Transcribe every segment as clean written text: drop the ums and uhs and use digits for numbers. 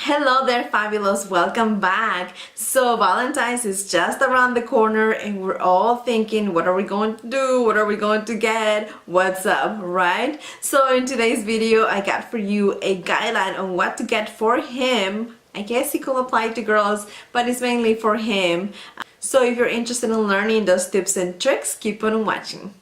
Hello there, fabulous, welcome back. So Valentine's is just around the corner and we're all thinking, what are we going to do? What are we going to get? What's up, right? So in today's video, I got for you a guideline on what to get for him. I guess it could apply to girls, but it's mainly for him. So if you're interested in learning those tips and tricks, keep on watching.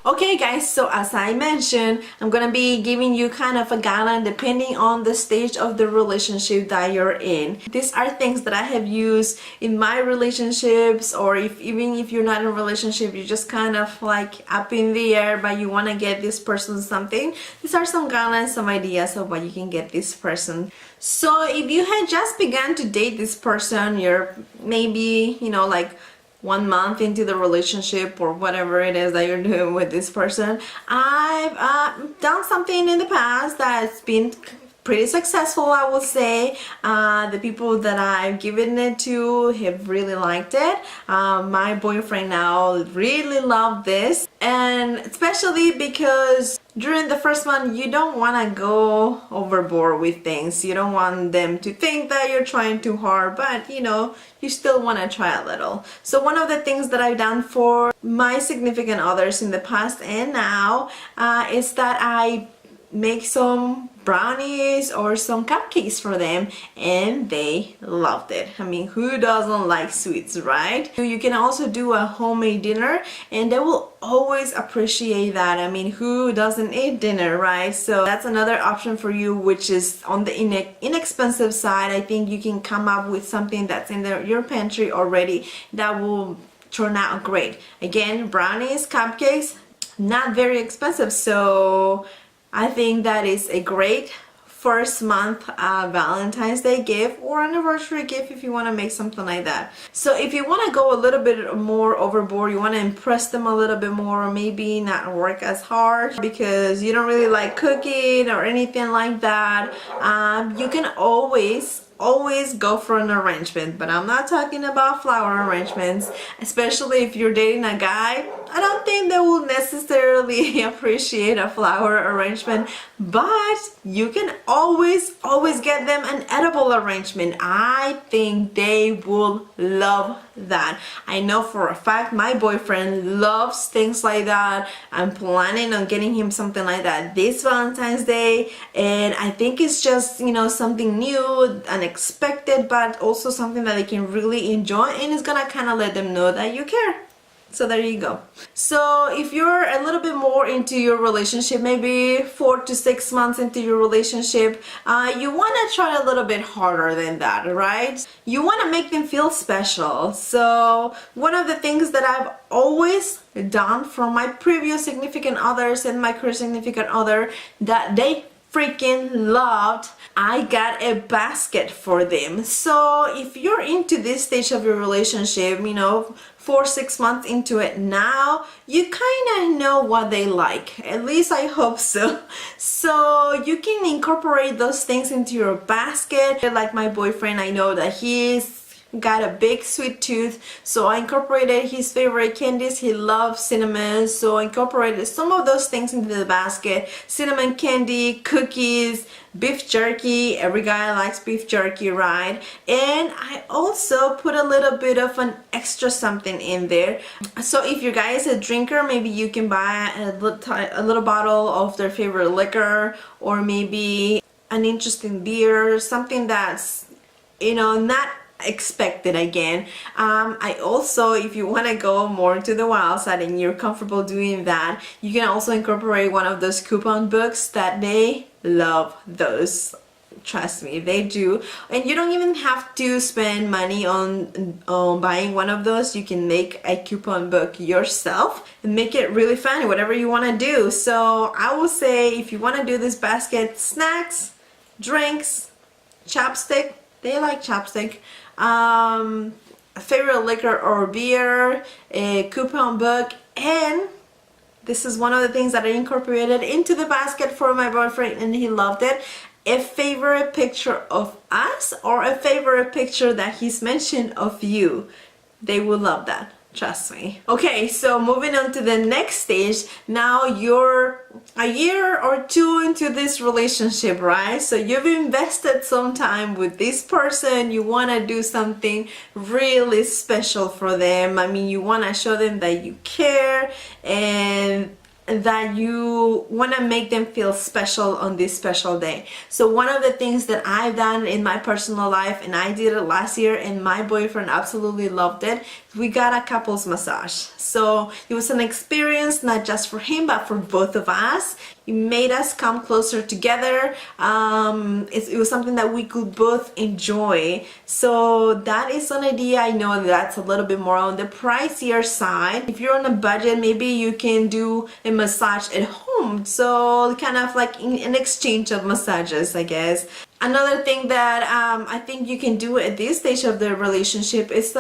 Okay guys, so as I mentioned, I'm gonna be giving you kind of a guideline depending on the stage of the relationship that you're in. These are things that I have used in my relationships, or even if you're not in a relationship, you're just kind of like up in the air but you want to get this person something. These are some guidelines, some ideas of what you can get this person. So if you had just begun to date this person, you're maybe, like 1 month into the relationship or whatever it is that you're doing with this person, I've done something in the past that's been pretty successful, I will say. The people that I've given it to have really liked it. My boyfriend now really loved this, and especially because during the first month you don't want to go overboard with things. You don't want them to think that you're trying too hard, but you still want to try a little. So one of the things that I've done for my significant others in the past and now is that I make some brownies or some cupcakes for them, and they loved it. I mean, who doesn't like sweets, right? You can also do a homemade dinner and they will always appreciate that. I mean, who doesn't eat dinner, right? So that's another option for you, which is on the inexpensive side. I think you can come up with something that's in your pantry already that will turn out great. Again, brownies, cupcakes, not very expensive, so I think that is a great first month Valentine's Day gift or anniversary gift if you want to make something like that. So if you want to go a little bit more overboard, you want to impress them a little bit more, or maybe not work as hard because you don't really like cooking or anything like that, you can always go for an arrangement. But I'm not talking about flower arrangements, especially if you're dating a guy. I don't think they will necessarily appreciate a flower arrangement, but you can always get them an edible arrangement. I think they will love that. I know for a fact my boyfriend loves things like that. I'm planning on getting him something like that this Valentine's Day, and I think it's just something new, unexpected, but also something that they can really enjoy, and it's gonna kind of let them know that you care. So there you go. So if you're a little bit more into your relationship, maybe 4 to 6 months into your relationship, you want to try a little bit harder than that, right? You want to make them feel special. So one of the things that I've always done for my previous significant others and my current significant other that they freaking loved, I got a basket for them. So if you're into this stage of your relationship, 4-6 months into it now, you kind of know what they like. At least I hope so. So you can incorporate those things into your basket. Like my boyfriend, I know that he's got a big sweet tooth, so I incorporated his favorite candies. He loves cinnamon, so I incorporated some of those things into the basket. Cinnamon candy, cookies, beef jerky. Every guy likes beef jerky, right? And I also put a little bit of an extra something in there. So if your guy is a drinker, maybe you can buy a little bottle of their favorite liquor, or maybe an interesting beer, something that's not expected again. I also, if you want to go more to the wild side and you're comfortable doing that, you can also incorporate one of those coupon books that they love those. Trust me, they do. And you don't even have to spend money on buying one of those. You can make a coupon book yourself and make it really fun, whatever you want to do. So I will say, if you want to do this basket, snacks, drinks, chapstick, they like chapstick, a favorite liquor or beer, a coupon book, and this is one of the things that I incorporated into the basket for my boyfriend and he loved it, a favorite picture of us or a favorite picture that he's mentioned of you. They will love that. Trust me. Okay, so moving on to the next stage. Now you're a year or two into this relationship, right? So you've invested some time with this person. You want to do something really special for them. I mean, you want to show them that you care and that you want to make them feel special on this special day. So one of the things that I've done in my personal life, and I did it last year and my boyfriend absolutely loved it, we got a couples massage. So it was an experience not just for him but for both of us. It made us come closer together. It was something that we could both enjoy. So that is an idea. I know that's a little bit more on the pricier side. If you're on a budget, maybe you can do a massage at home. So kind of like an exchange of massages, I guess. Another thing that I think you can do at this stage of the relationship is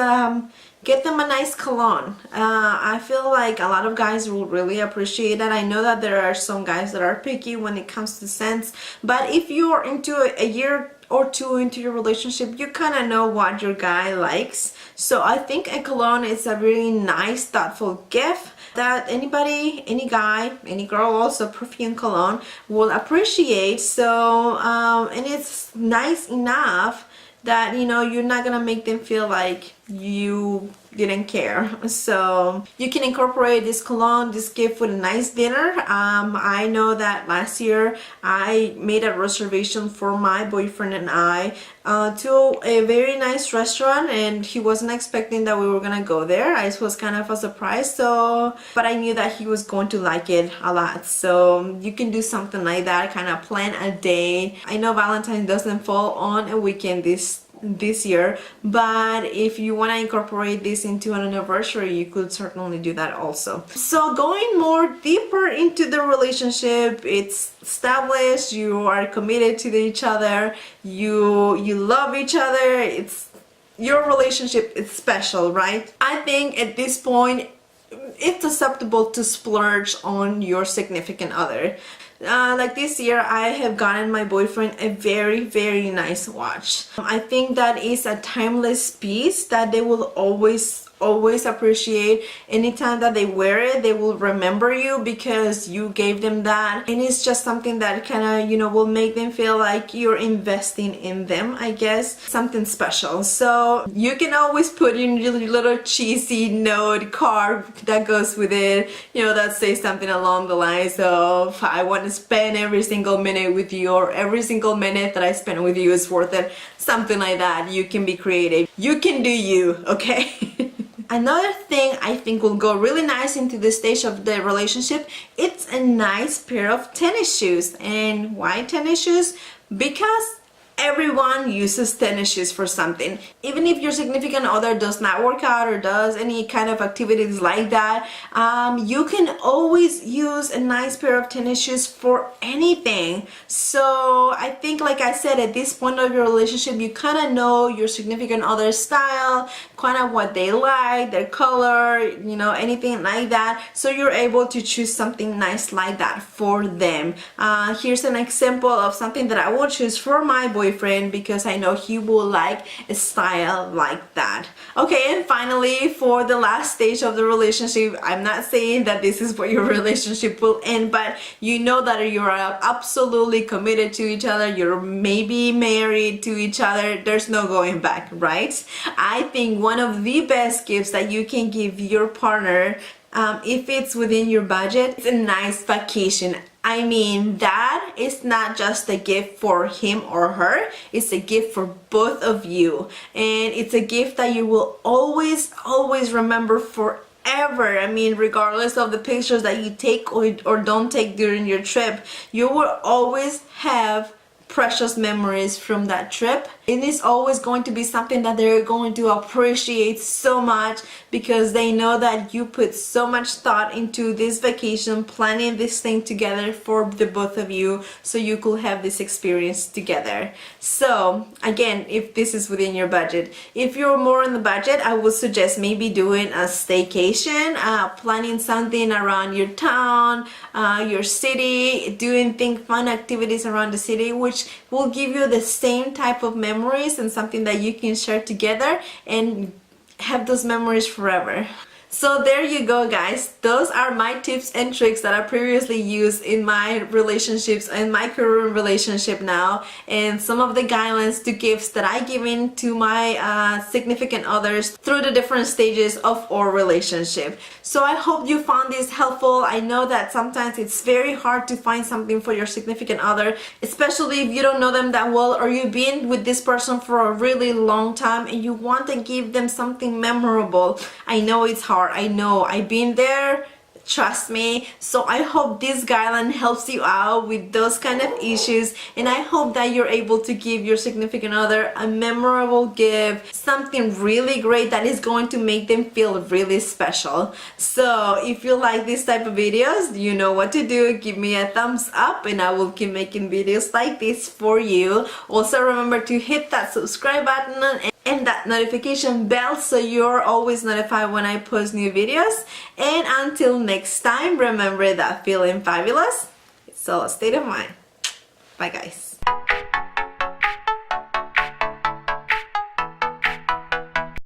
get them a nice cologne. I feel like a lot of guys will really appreciate that. I know that there are some guys that are picky when it comes to scents, but if you're into a year or two into your relationship, you kind of know what your guy likes. So I think a cologne is a really nice, thoughtful gift that anybody, any guy, any girl, also perfume cologne will appreciate. So and it's nice enough that, you know, you're not gonna make them feel like you didn't care. So you can incorporate this cologne, this gift, with a nice dinner. I know that last year I made a reservation for my boyfriend and I to a very nice restaurant, and he wasn't expecting that we were gonna go there. It was kind of a surprise, so but I knew that he was going to like it a lot. So you can do something like that, kind of plan a day. I know Valentine's doesn't fall on a weekend this year, but if you want to incorporate this into an anniversary, you could certainly do that also. So going more deeper into the relationship, it's established, you are committed to each other, you love each other, it's your relationship is special, right? I think at this point it's acceptable to splurge on your significant other. Like this year, I have gotten my boyfriend a very nice watch. I think that is a timeless piece that they will always appreciate. Anytime that they wear it, they will remember you because you gave them that, and it's just something that kind of, you know, will make them feel like you're investing in them, I guess, something special. So you can always put in your little cheesy note card that goes with it, you know, that says something along the lines of, I want to spend every single minute with you, or every single minute that I spend with you is worth it, something like that. You can be creative, you can do you, okay? Another thing I think will go really nice into this stage of the relationship, it's a nice pair of tennis shoes. And why tennis shoes? Because everyone uses tennis shoes for something. Even if your significant other does not work out or does any kind of activities like that, you can always use a nice pair of tennis shoes for anything. So I think, like I said, at this point of your relationship, you kind of know your significant other's style, kind of what they like, their color, you know, anything like that. So you're able to choose something nice like that for them. Here's an example of something that I will choose for my boyfriend because I know he will like a style like that. Okay, and finally, for the last stage of the relationship, I'm not saying that this is where your relationship will end, but you know that you're absolutely committed to each other, you're maybe married to each other, there's no going back, right? I think one of the best gifts that you can give your partner, if it's within your budget, it's a nice vacation. I mean, that is not just a gift for him or her, it's a gift for both of you. And it's a gift that you will always remember forever. I mean, regardless of the pictures that you take or don't take during your trip, you will always have precious memories from that trip. It is always going to be something that they're going to appreciate so much because they know that you put so much thought into this vacation, planning this thing together for the both of you so you could have this experience together. So again, if this is within your budget, if you're more on the budget, I would suggest maybe doing a staycation, planning something around your town, your city, doing fun activities around the city, which will give you the same type of memories and something that you can share together and have those memories forever. So there you go, guys. Those are my tips and tricks that I previously used in my relationships and my current relationship now, and some of the guidelines to gifts that I give in to my significant others through the different stages of our relationship. So I hope you found this helpful. I know that sometimes it's very hard to find something for your significant other, especially if you don't know them that well, or you've been with this person for a really long time and you want to give them something memorable. I know it's hard. I know. I've been there. Trust me. So I hope this guideline helps you out with those kind of issues, and I hope that you're able to give your significant other a memorable gift, something really great that is going to make them feel really special. So if you like this type of videos, you know what to do. Give me a thumbs up and I will keep making videos like this for you. Also remember to hit that subscribe button and that notification bell so you're always notified when I post new videos. And until next time, remember that feeling fabulous, it's all a state of mind. Bye guys.